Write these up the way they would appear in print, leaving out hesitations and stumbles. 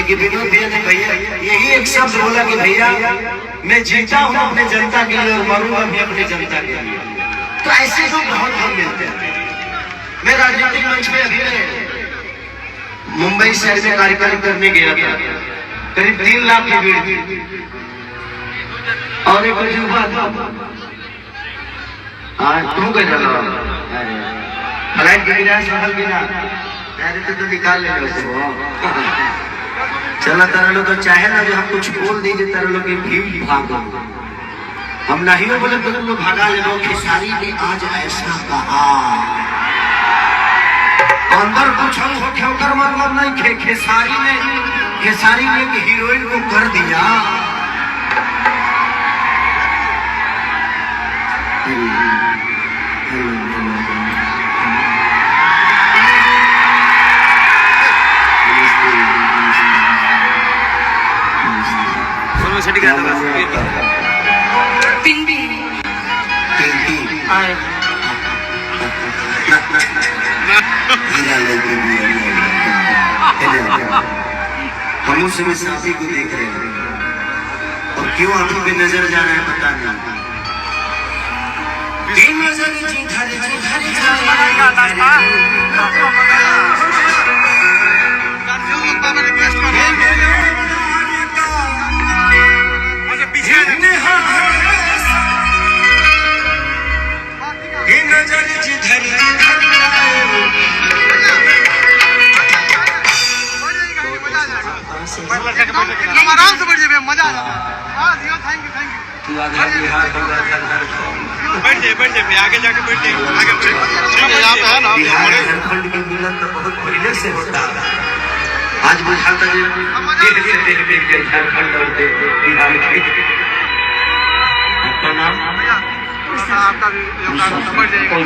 लेकिन विनोद भैया ने भैया यही एक शब्द बोला कि भैया मैं जीता हूँ अपने जनता के लिए और मरूंगा भी अपनी जनता के लिए। तो ऐसे लोग बहुत कम मिलते हैं। मैं राजनीतिक मंच पे अभी मुंबई शहर में कार्यक्रम करने गया था, करीब 3 लाख की भीड़ थी और एक तजुर्बा था। तू कह चलो फ्लाइट की गिरा सफल बिना तो निकाल ले चला तारा लोग तो चाहे ना जो हम कुछ बोल दीजिए तारा लोग भीड़ भाग हम नहीं हो बोले तो तुम लोग भागा ले लो। खेसारी ने आज ऐसा कहा अंदर कुछ हम होकर मतलब नहीं खेसारी ने एक हीरोइन को कर दिया। हम उस समय साथी को देख रहे हैं और क्यों आंखों पे नजर जा रहा है पता नहीं। आराम से बैठ जाइए, मजा आ जाता है। थैंक यू बैठ जाइए आगे जाके बैठ जाइए। झारखंड की मिलन तो बहुत पहले से होता है। आज बुझाता है झारखंड और बिहार के। आपका नाम? आपका भी बैठ जाइएगा,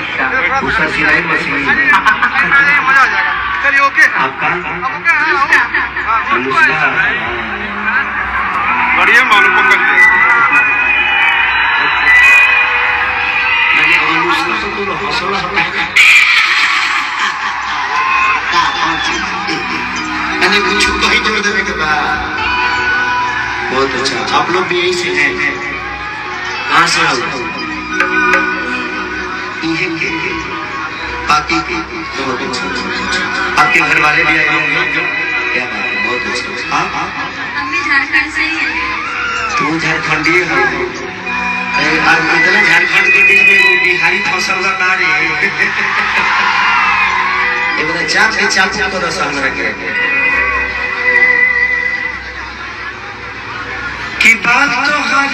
उषा सिलाई मशीन। मजा आ जाएगा। चलिए ओके। आपका बढ़िया मालूम पंकज कुछ कहीं जोड़ देने के बाद बहुत अच्छा। आप लोग भी यही से हैं? कहाँ से हो? बाकी के बहुत अच्छा। आपके घर वाले भी आए होंगे? क्या बात है, बहुत अच्छा। झारखंड से ही है। तू झारखंडी है? इतना झारखंड के बीच में वो बिहारी फसल लगा रहे चाप को रसल में रखे की बात तो हर